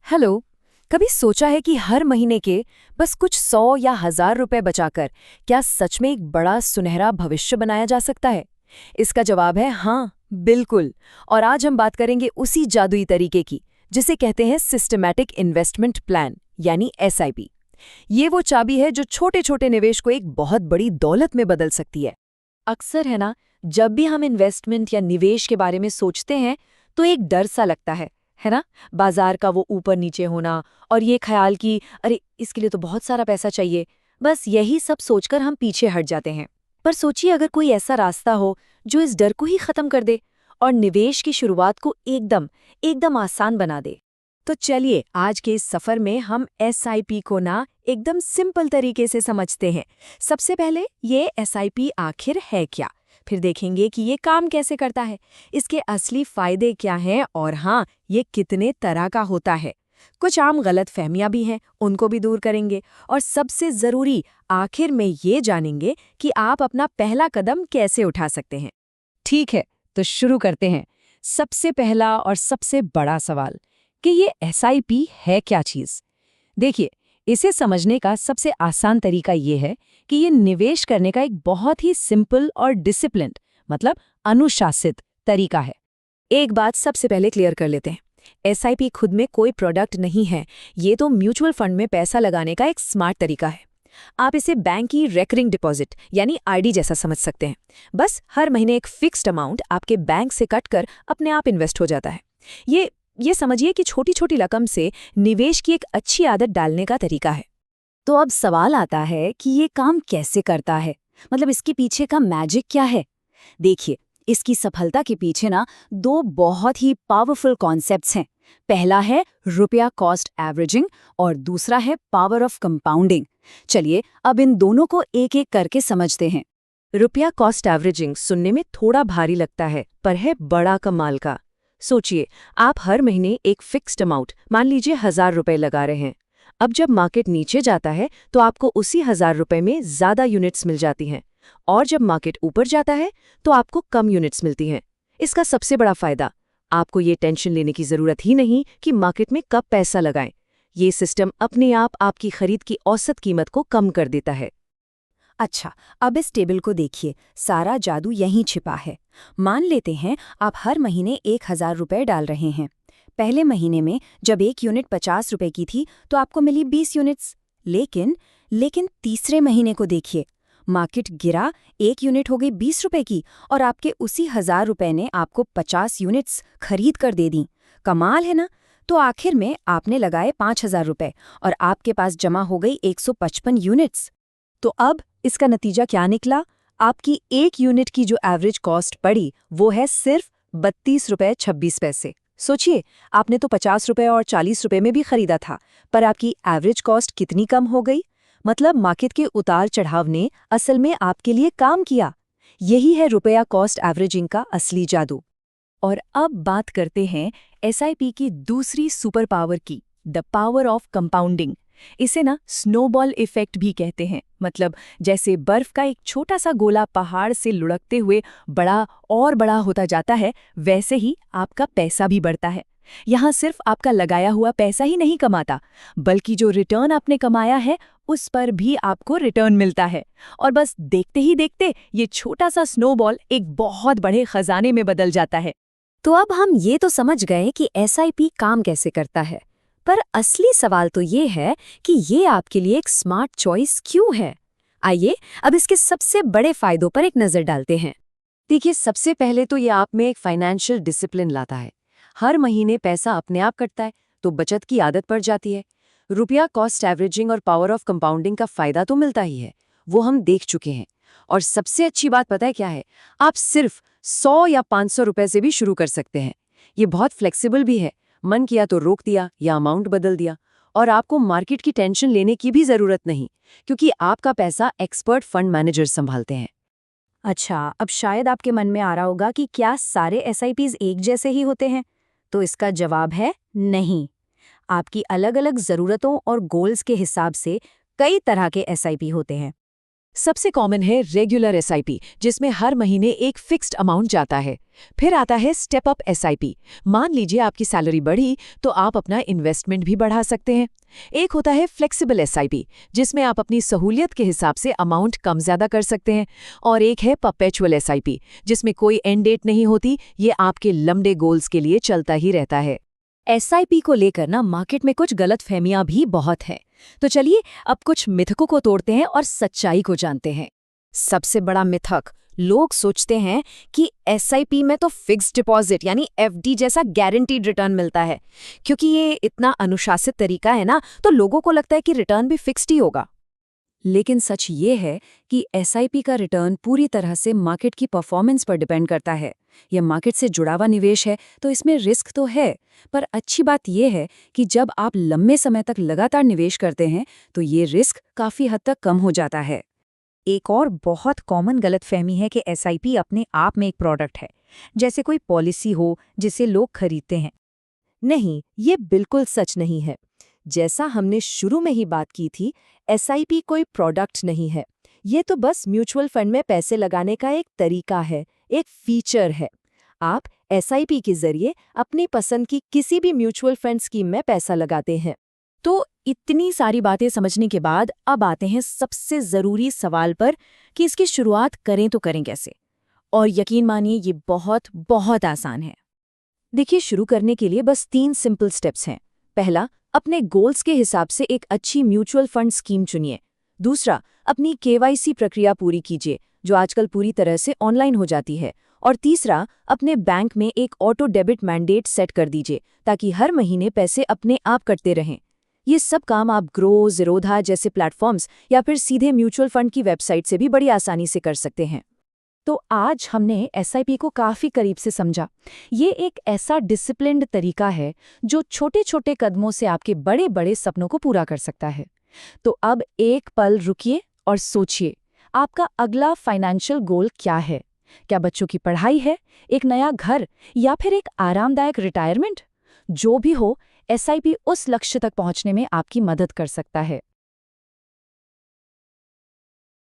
Hello. कभी सोचा है कि हर महीने के बस कुछ 100 या 1000 रुपए बचाकर क्या सच में एक बड़ा सुनहरा भविष्य बनाया जा सकता है? इसका जवाब है हाँ, बिल्कुल। और आज हम बात करेंगे उसी जादुई तरीके की जिसे कहते हैं सिस्टमैटिक इन्वेस्टमेंट प्लान, यानी एसआईपी। ये वो चाबी है जो छोटे छोटे निवेश को एक बहुत बड़ी दौलत में बदल सकती है। अक्सर है ना, जब भी हम इन्वेस्टमेंट या निवेश के बारे में सोचते हैं तो एक डर सा लगता है ना। बाजार का वो ऊपर नीचे होना और ये ख्याल कि अरे इसके लिए तो बहुत सारा पैसा चाहिए। बस यही सब सोचकर हम पीछे हट जाते हैं। पर सोचिए, अगर कोई ऐसा रास्ता हो जो इस डर को ही खत्म कर दे और निवेश की शुरुआत को एकदम एकदम आसान बना दे। तो चलिए, आज के इस सफर में हम एसआईपी को ना एकदम सिंपल तरीके से समझते हैं। सबसे पहले ये एसआईपी आखिर है क्या, फिर देखेंगे कि ये काम कैसे करता है, इसके असली फायदे क्या हैं और हाँ, ये कितने तरह का होता है। कुछ आम गलतफहमियां भी हैं, उनको भी दूर करेंगे। और सबसे जरूरी, आखिर में ये जानेंगे कि आप अपना पहला कदम कैसे उठा सकते हैं। ठीक है, तो शुरू करते हैं। सबसे पहला और सबसे बड़ा सवाल कि ये एसआईपी है क्या चीज। देखिए, इसे समझने का सबसे आसान तरीका ये है कि ये निवेश करने का एक बहुत ही सिंपल और डिसिप्लिन्ड, मतलब अनुशासित तरीका है। एक बात सबसे पहले क्लियर कर लेते हैं, एसआईपी खुद में कोई प्रोडक्ट नहीं है। ये तो म्यूचुअल फंड में पैसा लगाने का एक स्मार्ट तरीका है। आप इसे बैंक की रेकरिंग डिपॉजिट यानी आरडी जैसा समझ सकते हैं। बस हर महीने एक फिक्स्ड अमाउंट आपके बैंक से कटकर अपने आप इन्वेस्ट हो जाता है। ये समझिए कि छोटी छोटी रकम से निवेश की एक अच्छी आदत डालने का तरीका है। तो अब सवाल आता है कि ये काम कैसे करता है, मतलब इसके पीछे का मैजिक क्या है। देखिए, इसकी सफलता के पीछे ना दो बहुत ही पावरफुल कॉन्सेप्ट्स हैं। पहला है रुपया कॉस्ट एवरेजिंग और दूसरा है पावर ऑफ कंपाउंडिंग। चलिए, अब इन दोनों को एक एक करके समझते हैं। रुपया कॉस्ट एवरेजिंग सुनने में थोड़ा भारी लगता है, पर है बड़ा कमाल का। सोचिए, आप हर महीने एक फिक्स्ड अमाउंट, मान लीजिए 1000 रुपए लगा रहे हैं। अब जब मार्केट नीचे जाता है तो आपको उसी 1000 रुपए में ज्यादा यूनिट्स मिल जाती हैं, और जब मार्केट ऊपर जाता है तो आपको कम यूनिट्स मिलती हैं। इसका सबसे बड़ा फायदा, आपको ये टेंशन लेने की जरूरत ही नहीं कि मार्केट में कब पैसा लगाएं। ये सिस्टम अपने आप आपकी खरीद की औसत कीमत को कम कर देता है। अच्छा, अब इस टेबल को देखिए, सारा जादू यहीं छिपा है। मान लेते हैं आप हर महीने 1000 रुपए डाल रहे हैं। पहले महीने में जब एक यूनिट 50 रुपए की थी तो आपको मिली 20 यूनिट्स। लेकिन तीसरे महीने को देखिए, मार्केट गिरा, एक यूनिट हो गई 20 रुपए की और आपके उसी 1000 रुपए ने आपको 50 यूनिट्स खरीद कर दे दी। कमाल है ना। तो आखिर में आपने लगाए 5000 रुपए और आपके पास जमा हो गई 155 यूनिट्स। तो अब इसका नतीजा क्या निकला? आपकी एक यूनिट की जो एवरेज कॉस्ट पड़ी वो है सिर्फ 32 रुपए 26 पैसे। सोचिए, आपने तो 50 रुपए और 40 रुपए में भी खरीदा था, पर आपकी एवरेज कॉस्ट कितनी कम हो गई। मतलब मार्केट के उतार चढ़ाव ने असल में आपके लिए काम किया। यही है रुपया कॉस्ट एवरेजिंग का असली जादू। और अब बात करते हैं एसआईपी की दूसरी सुपर पावर की, द पावर ऑफ कंपाउंडिंग। इसे ना स्नोबॉल इफेक्ट भी कहते हैं। मतलब जैसे बर्फ का एक छोटा सा गोला पहाड़ से लुढ़कते हुए बड़ा और बड़ा होता जाता है, वैसे ही आपका पैसा भी बढ़ता है। यहाँ सिर्फ आपका लगाया हुआ पैसा ही नहीं कमाता, बल्कि जो रिटर्न आपने कमाया है उस पर भी आपको रिटर्न मिलता है। और बस देखते ही देखते ये छोटा सा स्नोबॉल एक बहुत बड़े खजाने में बदल जाता है। तो अब हम ये तो समझ गए कि एसआईपी काम कैसे करता है, पर असली सवाल तो ये है कि ये आपके लिए एक स्मार्ट चॉइस क्यों है। आइए अब इसके सबसे बड़े फायदों पर एक नजर डालते हैं। देखिए, सबसे पहले तो ये आप में एक फाइनेंशियल डिसिप्लिन लाता है। हर महीने पैसा अपने आप कटता है तो बचत की आदत पड़ जाती है। रुपया कॉस्ट एवरेजिंग और पावर ऑफ कंपाउंडिंग का फायदा तो मिलता ही है, वो हम देख चुके हैं। और सबसे अच्छी बात पता है क्या है? आप सिर्फ 100 या 500 रुपए से भी शुरू कर सकते हैं। ये बहुत फ्लेक्सिबल भी है, मन किया तो रोक दिया या अमाउंट बदल दिया। और आपको मार्केट की टेंशन लेने की भी जरूरत नहीं, क्योंकि आपका पैसा एक्सपर्ट फंड मैनेजर संभालते हैं। अच्छा, अब शायद आपके मन में आ रहा होगा कि क्या सारे एसआईपीज एक जैसे ही होते हैं? तो इसका जवाब है नहीं। आपकी अलग अलग जरूरतों और गोल्स के हिसाब से कई तरह के एसआईपी होते हैं। सबसे कॉमन है रेगुलर एसआईपी, जिसमें हर महीने एक फिक्स्ड अमाउंट जाता है। फिर आता है स्टेप अप एसआईपी। मान लीजिए आपकी सैलरी बढ़ी तो आप अपना इन्वेस्टमेंट भी बढ़ा सकते हैं। एक होता है फ्लेक्सिबल एसआईपी, जिसमें आप अपनी सहूलियत के हिसाब से अमाउंट कम ज्यादा कर सकते हैं। और एक है परपेचुअल एसआईपी, जिसमें कोई एंड डेट नहीं होती, ये आपके लंबे गोल्स के लिए चलता ही रहता है। एसआईपी को लेकर ना मार्केट में कुछ गलतफहमियां भी बहुत हैं। तो चलिए अब कुछ मिथकों को तोड़ते हैं और सच्चाई को जानते हैं। सबसे बड़ा मिथक, लोग सोचते हैं कि एसआईपी में तो फिक्स्ड डिपॉजिट यानी एफडी जैसा गारंटीड रिटर्न मिलता है। क्योंकि ये इतना अनुशासित तरीका है ना, तो लोगों को लगता है कि रिटर्न भी फिक्स्ड ही होगा। लेकिन सच ये है कि एसआईपी का रिटर्न पूरी तरह से मार्केट की परफॉर्मेंस पर डिपेंड करता है। यह मार्केट से जुड़ा हुआ निवेश है, तो इसमें रिस्क तो है, पर अच्छी बात यह है कि जब आप लंबे समय तक लगातार निवेश करते हैं तो ये रिस्क काफी हद तक कम हो जाता है। एक और बहुत कॉमन गलतफहमी है कि एसआईपी अपने आप में एक प्रोडक्ट है, जैसे कोई पॉलिसी हो जिसे लोग खरीदते हैं। नहीं, ये बिल्कुल सच नहीं है। जैसा हमने शुरू में ही बात की थी, एसआईपी कोई प्रोडक्ट नहीं है। ये तो बस म्यूचुअल फंड में पैसे लगाने का एक तरीका है, एक फीचर है। आप एसआईपी के जरिए अपनी पसंद की किसी भी म्यूचुअल फंड स्कीम में पैसा लगाते हैं। तो इतनी सारी बातें समझने के बाद अब आते हैं सबसे ज़रूरी सवाल पर कि इसकी शुरुआत करें तो करें कैसे। और यकीन मानिए ये बहुत बहुत आसान है। देखिए, शुरू करने के लिए बस 3 सिंपल स्टेप्स हैं। पहला, अपने गोल्स के हिसाब से एक अच्छी म्यूचुअल फंड स्कीम चुनिए। दूसरा, अपनी केवाईसी प्रक्रिया पूरी कीजिए, जो आजकल पूरी तरह से ऑनलाइन हो जाती है। और तीसरा, अपने बैंक में एक ऑटो डेबिट मैंडेट सेट कर दीजिए, ताकि हर महीने पैसे अपने आप कटते रहें। ये सब काम आप ग्रो, ज़ीरोधा जैसे प्लेटफॉर्म्स या फिर सीधे म्यूचुअल फंड की वेबसाइट से भी बड़ी आसानी से कर सकते हैं। तो आज हमने एसआईपी को काफी करीब से समझा। ये एक ऐसा डिसिप्लिन्ड तरीका है जो छोटे छोटे कदमों से आपके बड़े बड़े सपनों को पूरा कर सकता है। तो अब एक पल रुकिए और सोचिए, आपका अगला फाइनेंशियल गोल क्या है? क्या बच्चों की पढ़ाई है, एक नया घर, या फिर एक आरामदायक रिटायरमेंट? जो भी हो, एसआईपी उस लक्ष्य तक पहुंचने में आपकी मदद कर सकता है।